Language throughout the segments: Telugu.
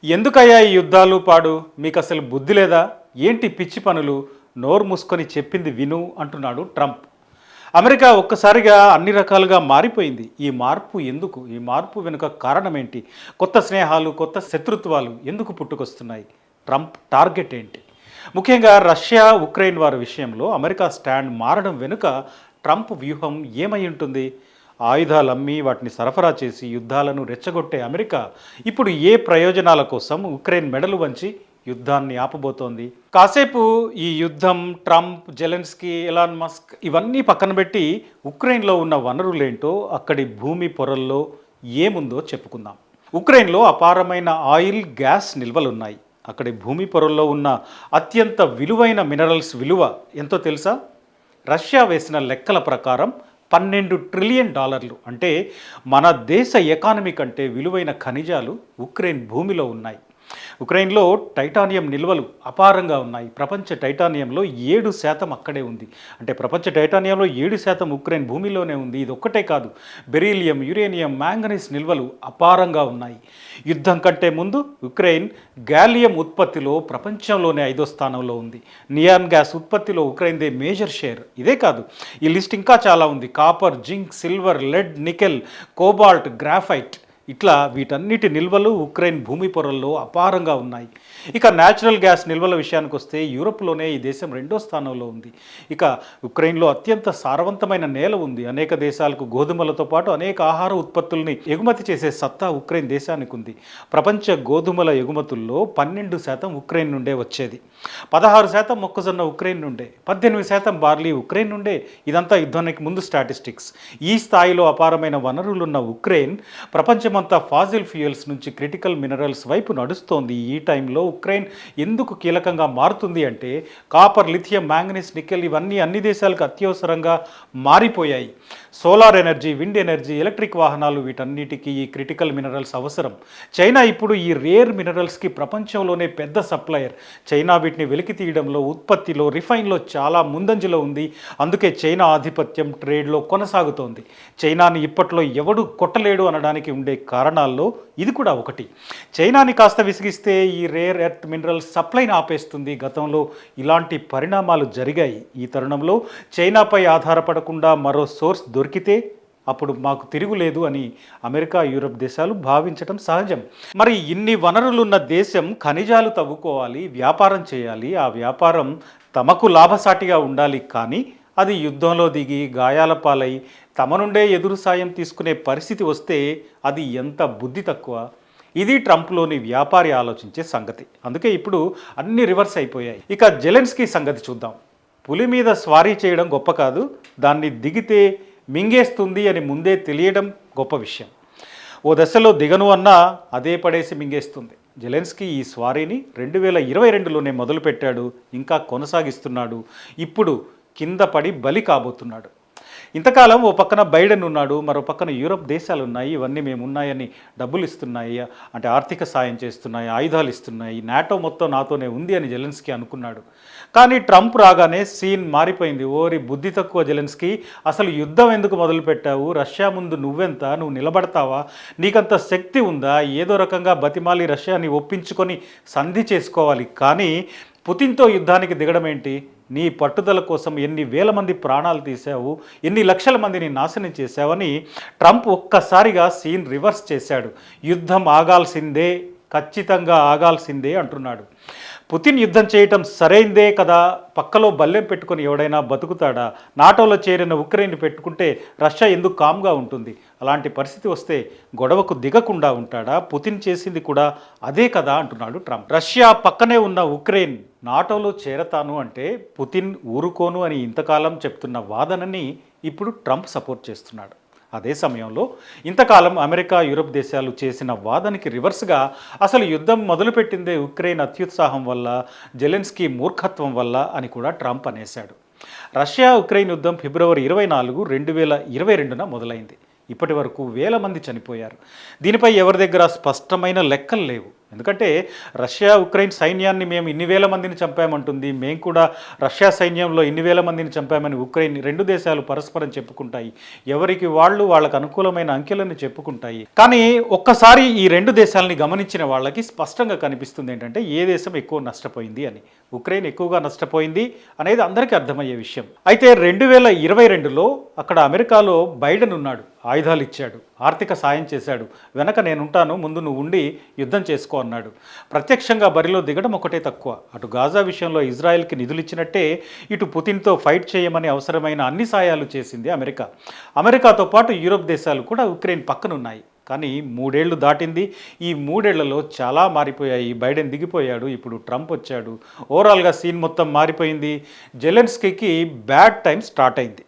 ఎందుకయ్యా ఈ యుద్ధాలు పాడు మీకు అసలు బుద్ధి లేదా ఏంటి పిచ్చి పనులు నోరు మూసుకొని చెప్పింది విను అంటున్నాడు ట్రంప్. అమెరికా ఒక్కసారిగా అన్ని రకాలుగా మారిపోయింది. ఈ మార్పు ఎందుకు? ఈ మార్పు వెనుక కారణం ఏంటి? కొత్త స్నేహాలు కొత్త శత్రుత్వాలు ఎందుకు పుట్టుకొస్తున్నాయి? ట్రంప్ టార్గెట్ ఏంటి? ముఖ్యంగా రష్యా ఉక్రెయిన్ వారి విషయంలో అమెరికా స్టాండ్ మారడం వెనుక ట్రంప్ వ్యూహం ఏమై ఉంటుంది? ఆయుధాలు అమ్మి వాటిని సరఫరా చేసి యుద్ధాలను రెచ్చగొట్టే అమెరికా ఇప్పుడు ఏ ప్రయోజనాల కోసం ఉక్రెయిన్ మెడలు వంచి యుద్ధాన్ని ఆపబోతోంది? కాసేపు ఈ యుద్ధం, ట్రంప్, జెలెన్స్కీ, ఎలాన్ మస్క్ ఇవన్నీ పక్కన పెట్టి ఉక్రెయిన్లో ఉన్న వనరులేంటో, అక్కడి భూమి పొరల్లో ఏముందో చెప్పుకుందాం. ఉక్రెయిన్లో అపారమైన ఆయిల్, గ్యాస్ నిల్వలున్నాయి. అక్కడి భూమి పొరల్లో ఉన్న అత్యంత విలువైన మినరల్స్ విలువ ఎంతో తెలుసా? రష్యా వేసిన లెక్కల ప్రకారం $12 ట్రిలియన్, అంటే మన దేశ ఎకానమీ కంటే విలువైన ఖనిజాలు ఉక్రెయిన్ భూమిలో ఉన్నాయి. ఉక్రెయిన్లో టైటానియం నిల్వలు అపారంగా ఉన్నాయి. ప్రపంచ టైటానియంలో 7% అక్కడే ఉంది. అంటే ప్రపంచ టైటానియంలో 7% ఉక్రెయిన్ భూమిలోనే ఉంది. ఇది ఒక్కటే కాదు, బెరీలియం, యురేనియం, మ్యాంగనీస్ నిల్వలు అపారంగా ఉన్నాయి. యుద్ధం కంటే ముందు ఉక్రెయిన్ గ్యాలియం ఉత్పత్తిలో ప్రపంచంలోనే 5వ స్థానంలో ఉంది. నియాన్ గ్యాస్ ఉత్పత్తిలో ఉక్రెయిన్దే మేజర్ షేర్. ఇదే కాదు, ఈ లిస్ట్ ఇంకా చాలా ఉంది. Copper, zinc, silver, lead, nickel, cobalt, graphite, ఇట్లా వీటన్నిటి నిల్వలు ఉక్రెయిన్ భూమి పొరల్లో అపారంగా ఉన్నాయి. ఇక న్యాచురల్ గ్యాస్ నిల్వల విషయానికి వస్తే యూరోప్లోనే ఈ దేశం 2వ స్థానంలో ఉంది. ఇక ఉక్రెయిన్లో అత్యంత సారవంతమైన నేల ఉంది. అనేక దేశాలకు గోధుమలతో పాటు అనేక ఆహార ఉత్పత్తుల్ని ఎగుమతి చేసే సత్తా ఉక్రెయిన్ దేశానికి ఉంది. ప్రపంచ గోధుమల ఎగుమతుల్లో 12% ఉక్రెయిన్ నుండే వచ్చేది. 16% మొక్కజొన్న ఉక్రెయిన్ నుండే, 18% బార్లీ ఉక్రెయిన్ నుండే. ఇదంతా యుద్ధానికి ముందు స్టాటిస్టిక్స్. ఈ స్థాయిలో అపారమైన వనరులున్న ఉక్రెయిన్ ప్రపంచమంతా ఫాజిల్ ఫ్యూయల్స్ నుంచి క్రిటికల్ మినరల్స్ వైపు నడుస్తోంది. ఈ టైంలో ఉక్రెయిన్ ఎందుకు కీలకంగా మారుతుంది అంటే, కాపర్, లిథియం, మ్యాంగనీస్, నికెల్ ఇవన్నీ అన్ని దేశాలకు అత్యవసరంగా మారిపోయాయి. Solar energy, wind energy, electric వాహనాలు వీటన్నిటికీ ఈ క్రిటికల్ మినరల్స్ అవసరం. చైనా ఇప్పుడు ఈ రేర్ మినరల్స్కి ప్రపంచంలోనే పెద్ద సప్లయర్. చైనా వీటిని వెలికి తీయడంలో, ఉత్పత్తిలో, రిఫైన్లో చాలా ముందంజలో ఉంది. అందుకే చైనా ఆధిపత్యం ట్రేడ్లో కొనసాగుతోంది. చైనాని ఇప్పట్లో ఎవడు కొట్టలేడు అనడానికి ఉండే కారణాల్లో ఇది కూడా ఒకటి. చైనాని కాస్త విసిగిస్తే ఈ రేర్ ఎర్త్ మినరల్ సప్లైని ఆపేస్తుంది. గతంలో ఇలాంటి పరిణామాలు జరిగాయి. ఈ తరుణంలో చైనాపై ఆధారపడకుండా మరో సోర్స్ దొరికితే అప్పుడు మాకు తిరుగులేదు అని అమెరికా, యూరప్ దేశాలు భావించడం సహజం. మరి ఇన్ని వనరులున్న దేశం ఖనిజాలు తవ్వుకోవాలి, వ్యాపారం చేయాలి. ఆ వ్యాపారం తమకు లాభసాటిగా ఉండాలి. కానీ అది యుద్ధంలో దిగి గాయాల పాలై తమ నుండే ఎదురు సాయం తీసుకునే పరిస్థితి వస్తే అది ఎంత బుద్ధి తక్కువ. ఇది ట్రంప్లోని వ్యాపారి ఆలోచించే సంగతి. అందుకే ఇప్పుడు అన్ని రివర్స్ అయిపోయాయి. ఇక జెలెన్స్కీ సంగతి చూద్దాం. పులి మీద స్వారీ చేయడం గొప్ప కాదు, దాన్ని దిగితే మింగేస్తుంది అని ముందే తెలియడం గొప్ప విషయం. ఓ దశలో దిగను అన్నా అదే పడేసి మింగేస్తుంది. జెలెన్స్కీ ఈ స్వారీని 2022లోనే మొదలుపెట్టాడు, ఇంకా కొనసాగిస్తున్నాడు. ఇప్పుడు కింద పడి బలి కాబోతున్నాడు. ఇంతకాలం ఓ పక్కన బైడెన్ ఉన్నాడు, మరో పక్కన యూరప్ దేశాలు ఉన్నాయి. ఇవన్నీ మేమున్నాయని డబ్బులు ఇస్తున్నాయి, అంటే ఆర్థిక సాయం చేస్తున్నాయి, ఆయుధాలు ఇస్తున్నాయి, నాటో మొత్తం నాతోనే ఉంది అని జెలెన్స్కీ అనుకున్నాడు. కానీ ట్రంప్ రాగానే సీన్ మారిపోయింది. ఓరి బుద్ధి తక్కువ జెలెన్స్కీ, అసలు యుద్ధం ఎందుకు మొదలుపెట్టావు? రష్యా ముందు నువ్వెంత? నువ్వు నిలబడతావా? నీకంత శక్తి ఉందా? ఏదో రకంగా బతిమాలి రష్యాని ఒప్పించుకొని సంధి చేసుకోవాలి. కానీ పుతిన్తో యుద్ధానికి దిగడం ఏంటి? నీ పట్టుదల కోసం ఎన్ని వేల మంది ప్రాణాలు తీశావు, ఎన్ని లక్షల మందిని నాశనం చేశావని ట్రంప్ ఒక్కసారిగా సీన్ రివర్స్ చేశాడు. యుద్ధం ఆగాల్సిందే, ఖచ్చితంగా ఆగాల్సిందే అంటున్నాడు. పుతిన్ యుద్ధం చేయటం సరైందే కదా, పక్కలో బల్లెం పెట్టుకుని ఎవడైనా బతుకుతాడా? నాటోలో చేరిన ఉక్రెయిన్ పెట్టుకుంటే రష్యా ఎందుకు కామ్గా ఉంటుంది? అలాంటి పరిస్థితి వస్తే గొడవకు దిగకుండా ఉంటాడా? పుతిన్ చేసింది కూడా అదే కదా అంటున్నాడు ట్రంప్. రష్యా పక్కనే ఉన్న ఉక్రెయిన్ నాటోలో చేరతాను అంటే పుతిన్ ఊరుకోను అని ఇంతకాలం చెప్తున్న వాదనని ఇప్పుడు ట్రంప్ సపోర్ట్ చేస్తున్నాడు. అదే సమయంలో ఇంతకాలం అమెరికా, యూరప్ దేశాలు చేసిన వాదనకి రివర్స్గా అసలు యుద్ధం మొదలుపెట్టిందే ఉక్రెయిన్ అత్యుత్సాహం వల్ల, జెలెన్స్కీ మూర్ఖత్వం వల్ల అని కూడా ట్రంప్ అనేశాడు. రష్యా ఉక్రెయిన్ యుద్ధం ఫిబ్రవరి 24, 2022న మొదలైంది. ఇప్పటి వరకు వేల మంది చనిపోయారు. దీనిపై ఎవరి దగ్గర స్పష్టమైన లెక్కలు లేవు. ఎందుకంటే రష్యా ఉక్రెయిన్ సైన్యాన్ని మేము ఇన్ని వేల మందిని చంపామంటుంది, మేము కూడా రష్యా సైన్యంలో ఇన్ని వేల మందిని చంపామని ఉక్రెయిన్ రెండు దేశాలు పరస్పరం చెప్పుకుంటాయి. ఎవరికి వాళ్ళు వాళ్ళకు అనుకూలమైన అంకెలను చెప్పుకుంటాయి. కానీ ఒక్కసారి ఈ రెండు దేశాలని గమనించిన వాళ్ళకి స్పష్టంగా కనిపిస్తుంది ఏంటంటే ఏ దేశం ఎక్కువ నష్టపోయింది అని. ఉక్రెయిన్ ఎక్కువగా నష్టపోయింది అనేది అందరికీ అర్థమయ్యే విషయం. అయితే 2022లో అక్కడ అమెరికాలో బైడెన్ ఉన్నాడు, ఆయుధాలు ఇచ్చాడు, ఆర్థిక సాయం చేశాడు, వెనక నేనుంటాను, ముందు నువ్వు ఉండి యుద్ధం చేసుకో అన్నాడు. ప్రత్యక్షంగా బరిలో దిగడం ఒకటే తక్కువ. అటు గాజా విషయంలో ఇజ్రాయెల్కి నిధులు ఇచ్చినట్టే ఇటు పుతిన్తో ఫైట్ చేయమని అవసరమైన అన్ని సాయాలు చేసింది అమెరికా. అమెరికాతో పాటు యూరోప్ దేశాలు కూడా ఉక్రెయిన్ పక్కనున్నాయి. కానీ 3 ఏళ్ళు దాటింది. ఈ 3 ఏళ్లలో చాలా మారిపోయాయి. బైడెన్ దిగిపోయాడు, ఇప్పుడు ట్రంప్ వచ్చాడు. ఓవరాల్గా సీన్ మొత్తం మారిపోయింది. జెలెన్స్కీకి బ్యాడ్ టైం స్టార్ట్ అయింది.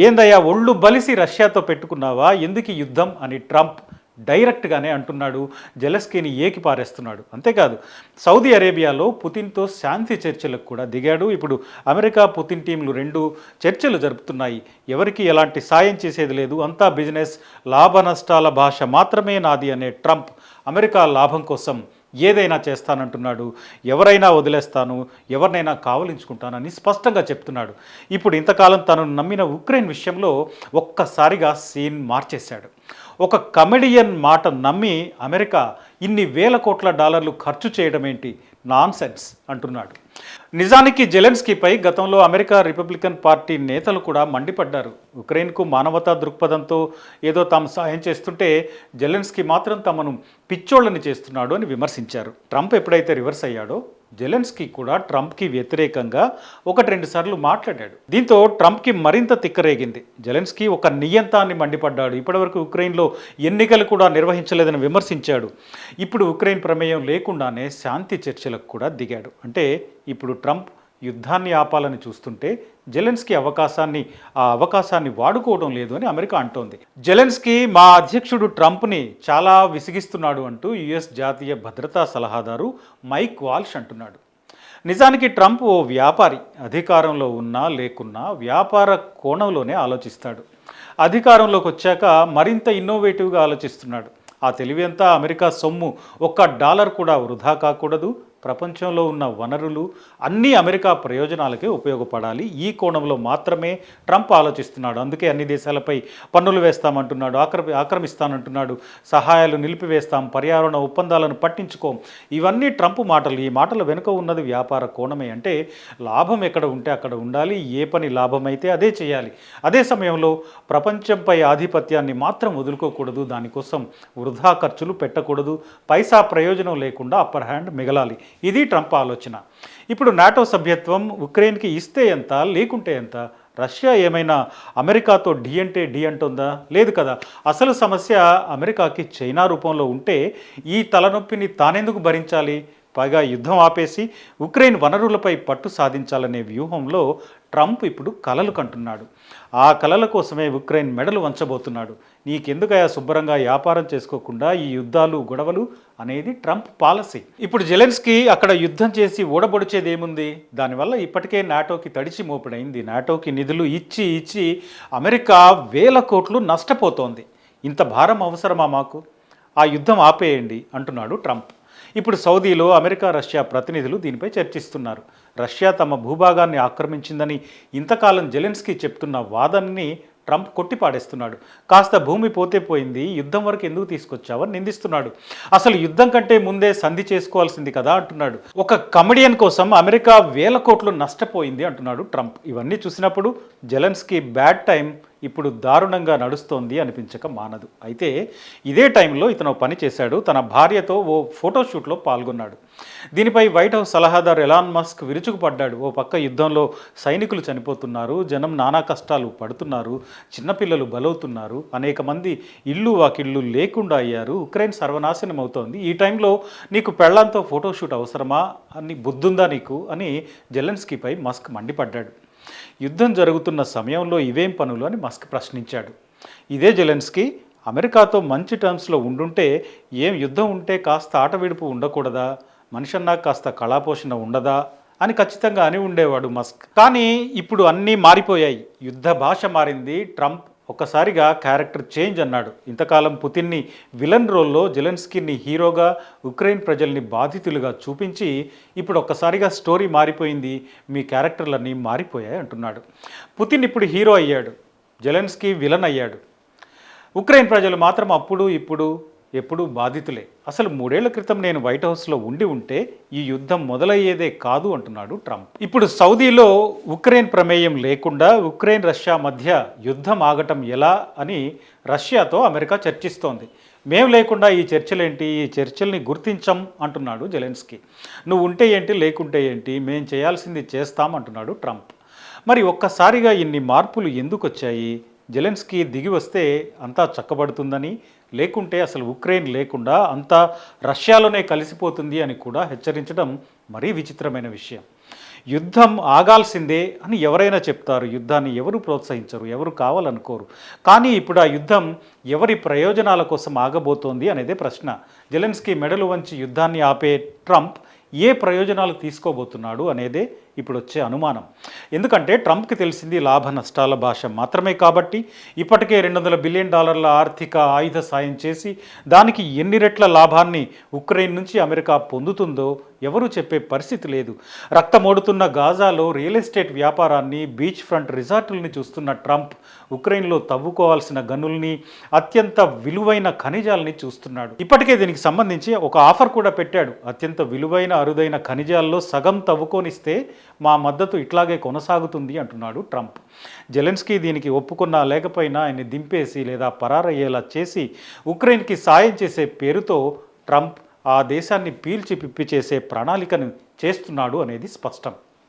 ఏందయ్యా ఒళ్ళు బలిసి రష్యాతో పెట్టుకున్నావా, ఎందుకు ఈ యుద్ధం అని ట్రంప్ డైరెక్ట్గానే అంటున్నాడు. జెలెన్స్కీని ఏకి పారేస్తున్నాడు. అంతేకాదు సౌదీ అరేబియాలో పుతిన్తో శాంతి చర్చలకు కూడా దిగాడు. ఇప్పుడు అమెరికా పుతిన్ టీంలు రెండు చర్చలు జరుపుతున్నాయి. ఎవరికి ఎలాంటి సాయం చేసేది లేదు, అంతా బిజినెస్, లాభ నష్టాల భాష మాత్రమే నాది అనే ట్రంప్ అమెరికా లాభం కోసం ఏదైనా చేస్తానంటున్నాడు. ఎవరైనా వదిలేస్తాను, ఎవరినైనా కావలించుకుంటానని స్పష్టంగా చెప్తున్నాడు. ఇప్పుడు ఇంతకాలం తను నమ్మిన ఉక్రెయిన్ విషయంలో ఒక్కసారిగా సీన్ మార్చేశాడు. ఒక కమెడియన్ మాట నమ్మి అమెరికా ఇన్ని వేల కోట్ల డాలర్లు ఖర్చు చేయడం ఏంటి, నాన్ సెన్స్ అంటున్నాడు. నిజానికి జెలెన్స్కీపై గతంలో అమెరికా రిపబ్లికన్ పార్టీ నేతలు కూడా మండిపడ్డారు. ఉక్రెయిన్కు మానవతా దృక్పథంతో ఏదో తాము సాయం చేస్తుంటే జెలెన్స్కీ మాత్రం తమను పిచ్చోళ్ళని చేస్తున్నాడు అని విమర్శించారు. ట్రంప్ ఎప్పుడైతే రివర్స్ అయ్యాడో జెలెన్స్కీ కూడా ట్రంప్కి వ్యతిరేకంగా 1-2 సార్లు మాట్లాడాడు. దీంతో ట్రంప్కి మరింత తిక్కరేగింది. జెలెన్స్కీ ఒక నియంతాన్ని మండిపడ్డాడు. ఇప్పటివరకు ఉక్రెయిన్లో ఎన్నికలు కూడా నిర్వహించలేదని విమర్శించాడు. ఇప్పుడు ఉక్రెయిన్ ప్రమేయం లేకుండానే శాంతి చర్చలకు కూడా దిగాడు. అంటే ఇప్పుడు ట్రంప్ యుద్ధాన్ని ఆపాలని చూస్తుంటే జెలెన్స్కీ ఆ అవకాశాన్ని వాడుకోవడం లేదు అని అమెరికా అంటోంది. జెలెన్స్కీ మా అధ్యక్షుడు ట్రంప్ని చాలా విసిగిస్తున్నాడు అంటూ యుఎస్ జాతీయ భద్రతా సలహాదారు మైక్ వాల్ష్ అంటున్నాడు. నిజానికి ట్రంప్ ఓ వ్యాపారి. అధికారంలో ఉన్నా లేకున్నా వ్యాపార కోణంలోనే ఆలోచిస్తాడు. అధికారంలోకి వచ్చాక మరింత ఇన్నోవేటివ్గా ఆలోచిస్తున్నాడు. ఆ తెలివి అంతా అమెరికా సొమ్ము, $1 కూడా వృధా కాకూడదు, ప్రపంచంలో ఉన్న వనరులు అన్నీ అమెరికా ప్రయోజనాలకే ఉపయోగపడాలి. ఈ కోణంలో మాత్రమే ట్రంప్ ఆలోచిస్తున్నాడు. అందుకే అన్ని దేశాలపై పన్నులు వేస్తామంటున్నాడు, ఆక్రమిస్తానంటున్నాడు, సహాయాలు నిలిపివేస్తాం, పర్యావరణ ఒప్పందాలను పట్టించుకోం. ఇవన్నీ ట్రంప్ మాటలు. ఈ మాటల వెనుక ఉన్నది వ్యాపార కోణమే. అంటే లాభం ఎక్కడ ఉంటే అక్కడ ఉండాలి, ఏ పని లాభమైతే అదే చేయాలి. అదే సమయంలో ప్రపంచంపై ఆధిపత్యాన్ని మాత్రం వదులుకోకూడదు, దానికోసం వృధా ఖర్చులు పెట్టకూడదు, పైసా ప్రయోజనం లేకుండా అప్పర్ హ్యాండ్ మిగలాలి. ఇది ట్రంప్ ఆలోచన. ఇప్పుడు నాటో సభ్యత్వం ఉక్రెయిన్కి ఇస్తే ఎంత, లేకుంటే ఎంత? రష్యా ఏమైనా అమెరికాతో ఢీ అంటే ఢీ అంటుందా? లేదు కదా. అసలు సమస్య అమెరికాకి చైనా రూపంలో ఉంటే ఈ తలనొప్పిని తానెందుకు భరించాలి? పైగా యుద్ధం ఆపేసి ఉక్రెయిన్ వనరులపై పట్టు సాధించాలనే వ్యూహంలో ట్రంప్ ఇప్పుడు కలలు కంటున్నాడు. ఆ కలల కోసమే ఉక్రెయిన్ మెడలు వంచబోతున్నాడు. నీకెందుకయా శుభ్రంగా వ్యాపారం చేసుకోకుండా ఈ యుద్ధాలు గొడవలు అనేది ట్రంప్ పాలసీ. ఇప్పుడు జెలెన్స్కీ అక్కడ యుద్ధం చేసి ఓడబొడిచేది ఏముంది? దానివల్ల ఇప్పటికే నాటోకి తడిచి మోపుడైంది. నాటోకి నిధులు ఇచ్చి ఇచ్చి అమెరికా వేల కోట్లు నష్టపోతోంది. ఇంత భారం అవసరమా మాకు? ఆ యుద్ధం ఆపేయండి అంటున్నాడు ట్రంప్. ఇప్పుడు సౌదీలో అమెరికా రష్యా ప్రతినిధులు దీనిపై చర్చిస్తున్నారు. రష్యా తమ భూభాగాన్ని ఆక్రమించిందని ఇంతకాలం జెలెన్స్కీ చెప్తున్న వాదనని ట్రంప్ కొట్టిపాడేస్తున్నాడు. కాస్త భూమి పోతే పోయింది, యుద్ధం వరకు ఎందుకు తీసుకొచ్చావని నిందిస్తున్నాడు. అసలు యుద్ధం కంటే ముందే సంధి చేసుకోవాల్సింది కదా అంటున్నాడు. ఒక కమెడియన్ కోసం అమెరికా వేల కోట్లు నష్టపోయింది అంటున్నాడు ట్రంప్. ఇవన్నీ చూసినప్పుడు జెలెన్స్కీ బ్యాడ్ టైం ఇప్పుడు దారుణంగా నడుస్తోంది అనిపించక మానదు. అయితే ఇదే టైంలో ఇతను పని చేశాడు. తన భార్యతో ఓ ఫోటోషూట్లో పాల్గొన్నాడు. దీనిపై వైట్ హౌస్ సలహాదారు ఎలాన్ మస్క్ విరుచుకుపడ్డాడు. ఓ పక్క యుద్ధంలో సైనికులు చనిపోతున్నారు, జనం నానా కష్టాలు పడుతున్నారు, చిన్నపిల్లలు బలవుతున్నారు, అనేక మంది ఇల్లు వాకిళ్ళు లేకుండా అయ్యారు, ఉక్రెయిన్ సర్వనాశనం అవుతోంది. ఈ టైంలో నీకు పెళ్లాంతో ఫోటోషూట్ అవసరమా అని బుద్ధుందా నీకు అని జెలెన్స్కీపై మస్క్ మండిపడ్డాడు. యుద్ధం జరుగుతున్న సమయంలో ఇవేం పనులు అని మస్క్ ప్రశ్నించాడు. ఇదే జెలెన్స్కీ అమెరికాతో మంచి టర్మ్స్లో ఉండుంటే ఏం యుద్ధం ఉంటే కాస్త ఆట విడుపు ఉండకూడదా, మనిషన్నా కాస్త కళాపోషణ ఉండదా అని ఖచ్చితంగా అని ఉండేవాడు మస్క్. కానీ ఇప్పుడు అన్నీ మారిపోయాయి. యుద్ధ భాష మారింది. ట్రంప్ ఒక్కసారిగా క్యారెక్టర్ చేంజ్ అన్నాడు. ఇంతకాలం పుతిన్ని విలన్ రోల్లో, జెలెన్స్కీని హీరోగా, ఉక్రెయిన్ ప్రజల్ని బాధితులుగా చూపించి ఇప్పుడు ఒక్కసారిగా స్టోరీ మారిపోయింది, మీ క్యారెక్టర్లన్నీ మారిపోయాయి అంటున్నాడు. పుతిన్ ఇప్పుడు హీరో అయ్యాడు, జెలెన్స్కీ విలన్ అయ్యాడు. ఉక్రెయిన్ ప్రజలు మాత్రం అప్పుడు ఇప్పుడు ఎప్పుడూ బాధితులే. అసలు 3 ఏళ్ల క్రితం నేను వైట్ హౌస్లో ఉంటే ఈ యుద్ధం మొదలయ్యేదే కాదు అంటున్నాడు ట్రంప్. ఇప్పుడు సౌదీలో ఉక్రెయిన్ ప్రమేయం లేకుండా ఉక్రెయిన్ రష్యా మధ్య యుద్ధం ఆగటం ఎలా అని రష్యాతో అమెరికా చర్చిస్తోంది. మేము లేకుండా ఈ చర్చలేంటి, ఈ చర్చల్ని గుర్తించం అంటున్నాడు జెలెన్స్కీ. నువ్వు ఉంటే ఏంటి, లేకుంటే ఏంటి, మేం చేయాల్సింది చేస్తాం అంటున్నాడు ట్రంప్. మరి ఒక్కసారిగా ఇన్ని మార్పులు ఎందుకు వచ్చాయి? జెలెన్స్కీ దిగి వస్తే అంతా చక్కబడుతుందని, లేకుంటే అసలు ఉక్రెయిన్ లేకుండా అంతా రష్యాలోనే కలిసిపోతుంది అని కూడా హెచ్చరించడం మరీ విచిత్రమైన విషయం. యుద్ధం ఆగాల్సిందే అని ఎవరైనా చెప్తారు, యుద్ధాన్ని ఎవరు ప్రోత్సహించరు, ఎవరు కావాలనుకోరు. కానీ ఇప్పుడు ఆ యుద్ధం ఎవరి ప్రయోజనాల కోసం ఆగబోతోంది అనేదే ప్రశ్న. జెలెన్స్కీ మెడలు వంచి యుద్ధాన్ని ఆపే ట్రంప్ ఏ ప్రయోజనాలు తీసుకోబోతున్నాడు అనేదే ఇప్పుడు వచ్చే అనుమానం. ఎందుకంటే ట్రంప్కి తెలిసింది లాభ నష్టాల భాష మాత్రమే కాబట్టి ఇప్పటికే $200 బిలియన్ ఆర్థిక ఆయుధ సాయం చేసి దానికి ఎన్ని రెట్ల లాభాన్ని ఉక్రెయిన్ నుంచి అమెరికా పొందుతుందో ఎవరూ చెప్పే పరిస్థితి లేదు. రక్తమోడుతున్న గాజాలో రియల్ ఎస్టేట్ వ్యాపారాన్ని, బీచ్ ఫ్రంట్ రిసార్టుల్ని చూస్తున్న ట్రంప్ ఉక్రెయిన్లో తవ్వుకోవాల్సిన గనుల్ని, అత్యంత విలువైన ఖనిజాలని చూస్తున్నాడు. ఇప్పటికే దీనికి సంబంధించి ఒక ఆఫర్ కూడా పెట్టాడు. అత్యంత విలువైన అరుదైన ఖనిజాల్లో సగం తవ్వుకొనిస్తే మా మద్దతు ఇట్లాగే కొనసాగుతుంది అంటున్నాడు ట్రంప్. జెలెన్స్కీ దీనికి ఒప్పుకున్నా లేకపోయినా ఆయన్ని దింపేసి లేదా పరారయ్యేలా చేసి ఉక్రెయిన్కి సాయం చేసే పేరుతో ట్రంప్ ఆ దేశాన్ని పీల్చి పిప్పి చేసే ప్రణాళికను చేస్తున్నాడు అనేది స్పష్టం.